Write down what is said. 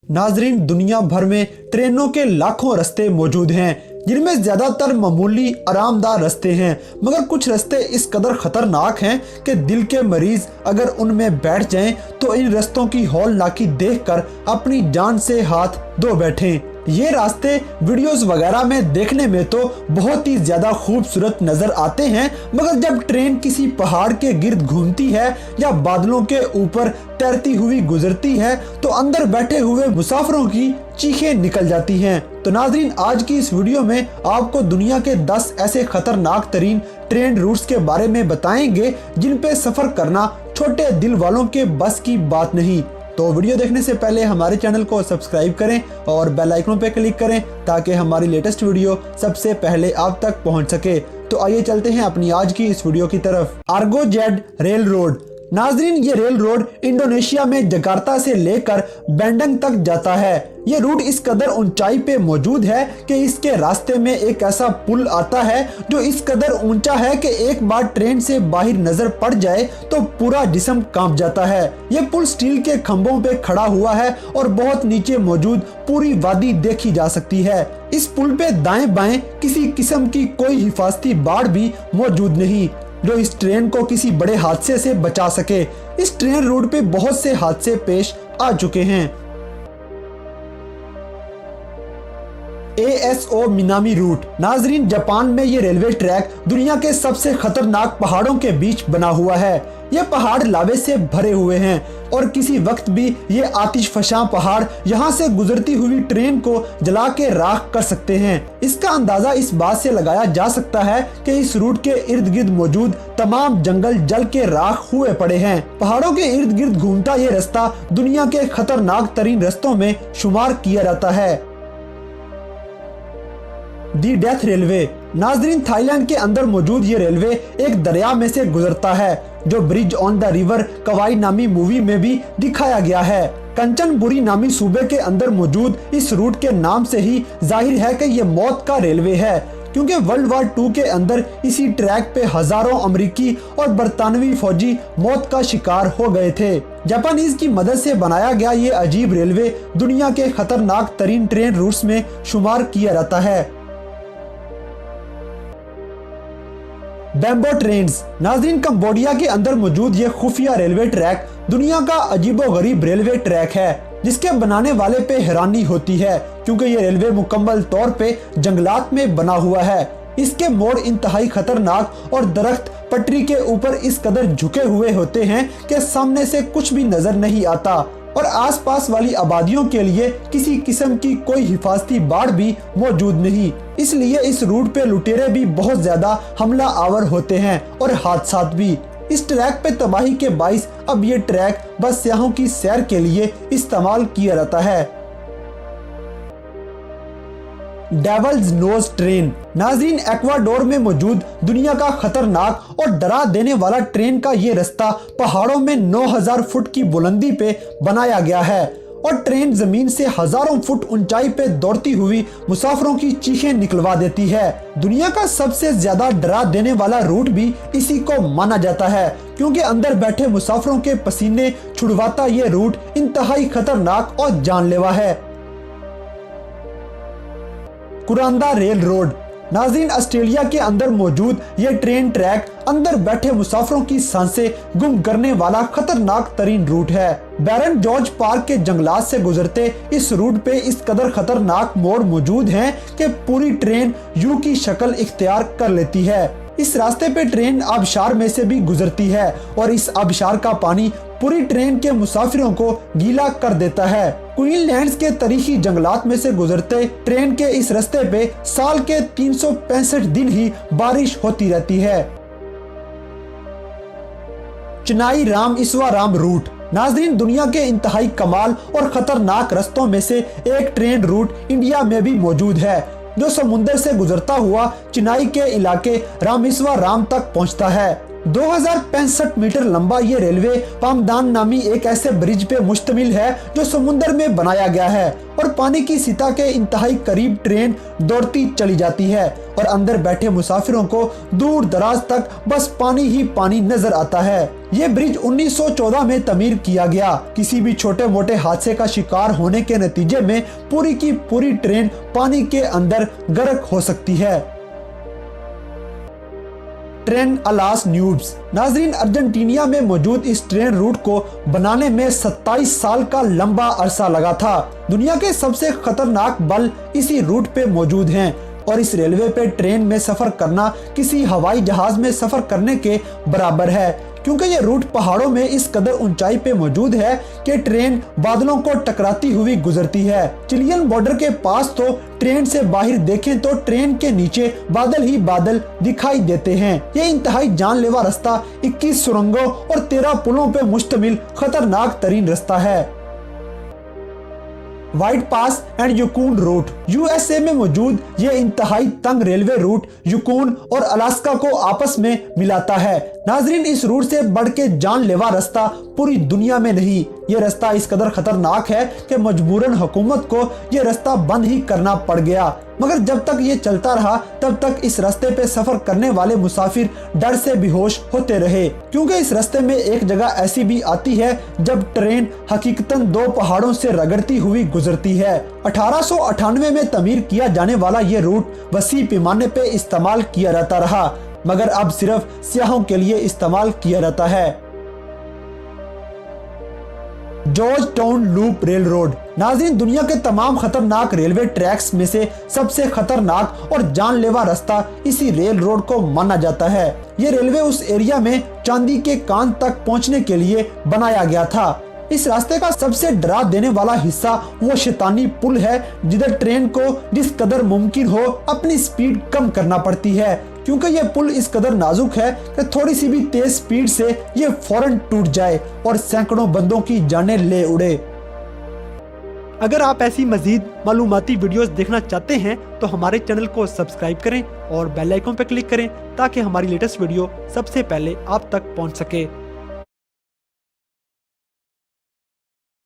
नाजरीन, दुनिया भर में ट्रेनों के लाखों रास्ते मौजूद हैं, जिनमें ज्यादातर मामूली आरामदार रास्ते हैं, मगर कुछ रास्ते इस कदर खतरनाक हैं कि दिल के मरीज अगर उनमें बैठ जाएं तो इन रास्तों की हौलनाकी देखकर अपनी जान से हाथ धो बैठें। ये रास्ते वीडियोस वगैरह में देखने में तो बहुत ही ज्यादा खूबसूरत नजर आते हैं, मगर जब ट्रेन किसी पहाड़ के गिर्द घूमती है या बादलों के ऊपर तैरती हुई गुजरती है तो अंदर बैठे हुए मुसाफिरों की चीखें निकल जाती हैं। तो नाजरीन, आज की इस वीडियो में आपको दुनिया के 10 ऐसे खतरनाक तरीन ट्रेन रूट्स के बारे में बताएंगे जिन पे सफर करना छोटे दिल वालों के बस की बात नहीं। तो वीडियो देखने से पहले हमारे चैनल को सब्सक्राइब करें और बेल आइकन पे क्लिक करें ताकि हमारी लेटेस्ट वीडियो सबसे पहले आप तक पहुंच सके। तो आइए चलते हैं अपनी आज की इस वीडियो की तरफ। Ergo Z rail road. नाजरीन, ये रेल रोड इंडोनेशिया में जकार्ता से लेकर बैंडंग तक जाता है। ये रूट इस कदर ऊंचाई पे मौजूद है कि इसके रास्ते में एक ऐसा पुल आता है जो इस कदर ऊंचा है कि एक बार ट्रेन से बाहर नजर पड़ जाए तो पूरा जिस्म कांप जाता है। ये पुल स्टील के खंभों पे खड़ा हुआ है और बहुत नीचे मौजूद पूरी वादी देखी जा सकती है। इस पुल पे दाएं बाएं किसी किस्म की कोई हिफाजती बाड़ भी मौजूद नहीं जो इस ट्रेन को किसी बड़े हादसे से बचा सके। इस ट्रेन रूट पे बहुत से हादसे पेश आ चुके हैं। ASO Minami route. नाजरीन, जापान में ये रेलवे ट्रैक दुनिया के सबसे खतरनाक पहाड़ों के बीच बना हुआ है। ये पहाड़ लावे से भरे हुए हैं और किसी वक्त भी ये आतिशफशां पहाड़ यहाँ से गुजरती हुई ट्रेन को जला के राख कर सकते हैं। इसका अंदाजा इस बात से लगाया जा सकता है कि इस रूट के इर्द गिर्द मौजूद तमाम जंगल जल के राख हुए पड़े हैं। पहाड़ों के इर्द गिर्द घूमता ये रास्ता दुनिया के खतरनाक तरीन रास्तों में शुमार किया जाता है। दी डेथ रेलवे। नाजरीन, थाईलैंड के अंदर मौजूद ये रेलवे एक दरिया में से गुजरता है जो ब्रिज ऑन द रिवर कवाई नामी मूवी में भी दिखाया गया है। कंचनबुरी नामी सूबे के अंदर मौजूद इस रूट के नाम से ही जाहिर है कि ये मौत का रेलवे है, क्योंकि वर्ल्ड वार 2 के अंदर इसी ट्रैक पे हजारों अमेरिकी और बरतानवी फौजी मौत का शिकार हो गए थे। जापानीज की मदद से बनाया गया ये अजीब रेलवे दुनिया के खतरनाक तरीन ट्रेन रूट्स में शुमार किया जाता है। Bamboo trains. नाजरीन, कंबोडिया के अंदर मौजूद ये खुफिया रेलवे ट्रैक दुनिया का अजीबोगरीब रेलवे ट्रैक है जिसके बनाने वाले पे हैरानी होती है, क्योंकि ये रेलवे मुकम्मल तौर पे जंगलात में बना हुआ है। इसके मोड़ इंतहाई खतरनाक और दरख्त पटरी के ऊपर इस कदर झुके हुए होते हैं कि सामने से कुछ भी नजर नहीं आता और आसपास वाली आबादियों के लिए किसी किस्म की कोई हिफाजती बाड़ भी मौजूद नहीं। इसलिए इस रूट पे लुटेरे भी बहुत ज्यादा हमला आवर होते हैं और हादसात भी। इस ट्रैक पे तबाही के बाइस अब ये ट्रैक बस सयाहों की सैर के लिए इस्तेमाल किया जाता है। Devil's nose train. नाजरीन, एक्वाडोर में मौजूद दुनिया का खतरनाक और डरा देने वाला ट्रेन का ये रास्ता पहाड़ों में 9000 फुट की बुलंदी पे बनाया गया है और ट्रेन जमीन से हजारों फुट ऊंचाई पे दौड़ती हुई मुसाफिरों की चीखें निकलवा देती है। दुनिया का सबसे ज्यादा डरा देने वाला रूट भी इसी को माना जाता है, क्योंकि अंदर बैठे मुसाफिरों के पसीने छुड़वाता ये रूट इंतहाई खतरनाक और जानलेवा है। कुरांदा रेल रोड। नाज़रीन, ऑस्ट्रेलिया के अंदर मौजूद ये ट्रेन ट्रैक अंदर बैठे मुसाफिरों की सांसें गुम करने वाला खतरनाक तरीन रूट है। बैरन जॉर्ज पार्क के जंगलात से गुजरते इस रूट पे इस कदर खतरनाक मोड़ मौजूद हैं कि पूरी ट्रेन यू की शक्ल इख्तियार कर लेती है। इस रास्ते पे ट्रेन आबशार में से भी गुजरती है और इस आबशार का पानी पूरी ट्रेन के मुसाफिरों को गीला कर देता है। क्वीनलैंड्स के तारीखी जंगलात में से गुजरते ट्रेन के इस रास्ते पे साल के 365 दिन ही बारिश होती रहती है। चेन्नई रामेश्वरम रूट। नाजरीन, दुनिया के इंतहाई कमाल और खतरनाक रास्तों में से एक ट्रेन रूट इंडिया में भी मौजूद है जो समुंदर से गुजरता हुआ चेन्नई के इलाके रामेश्वरम तक पहुंचता है। 2065 मीटर लंबा ये रेलवे पामदान नामी एक ऐसे ब्रिज पे मुश्तमिल है जो समुद्र में बनाया गया है और पानी की सतह के इंतहाई करीब ट्रेन दौड़ती चली जाती है और अंदर बैठे मुसाफिरों को दूर दराज तक बस पानी ही पानी नजर आता है। ये ब्रिज 1914 में तमीर किया गया। किसी भी छोटे मोटे हादसे का शिकार होने के नतीजे में पूरी की पूरी ट्रेन पानी के अंदर गर्क हो सकती है। ट्रेन अलास न्यूब्स। नाजरीन, अर्जेंटीना में मौजूद इस ट्रेन रूट को बनाने में 27 साल का लंबा अरसा लगा था। दुनिया के सबसे खतरनाक बल इसी रूट पे मौजूद हैं और इस रेलवे पे ट्रेन में सफर करना किसी हवाई जहाज में सफर करने के बराबर है, क्योंकि ये रूट पहाड़ों में इस कदर ऊंचाई पे मौजूद है कि ट्रेन बादलों को टकराती हुई गुजरती है। चिलियन बॉर्डर के पास तो ट्रेन से बाहर देखें तो ट्रेन के नीचे बादल ही बादल दिखाई देते हैं। ये इंतहाई जानलेवा रास्ता 21 सुरंगों और 13 पुलों पे मुश्तमिल खतरनाक तरीन रास्ता है। White pass and Yukon route. USA में मौजूद ये इंतहाई तंग रेलवे रूट यूकोन और अलास्का को आपस में मिलाता है। नाजरीन, इस रूट से बढ़ के जानलेवा रास्ता पूरी दुनिया में नहीं। ये रास्ता इस कदर खतरनाक है कि मजबूरन हुकूमत को ये रास्ता बंद ही करना पड़ गया, मगर जब तक ये चलता रहा तब तक इस रास्ते पे सफर करने वाले मुसाफिर डर से बेहोश होते रहे, क्योंकि इस रास्ते में एक जगह ऐसी भी आती है जब ट्रेन हकीकतन 2 पहाड़ों से रगड़ती हुई गुजरती है। 1898 में तमीर किया जाने वाला ये रूट वसी पैमाने पे इस्तेमाल किया जाता रहा, मगर अब सिर्फ सियाहों के लिए इस्तेमाल किया जाता है। George town loop rail road. नाज़रीन, दुनिया के तमाम खतरनाक रेलवे ट्रैक्स में से सबसे खतरनाक और जानलेवा रास्ता इसी रेल रोड को माना जाता है। ये रेलवे उस एरिया में चांदी के कान तक पहुंचने के लिए बनाया गया था। इस रास्ते का सबसे डरा देने वाला हिस्सा वो शैतानी पुल है जिधर ट्रेन को जिस कदर मुमकिन हो अपनी स्पीड कम करना पड़ती है, क्योंकि ये पुल इस कदर नाजुक है कि थोड़ी सी भी तेज स्पीड से ये फौरन टूट जाए और सैकड़ों बंदों की जानें ले उड़े। अगर आप ऐसी मजीद मालूमाती वीडियोस देखना चाहते हैं तो हमारे चैनल को सब्सक्राइब करें और बेल आइकन पर क्लिक करें ताकि हमारी लेटेस्ट वीडियो सबसे पहले आप तक पहुंच सके।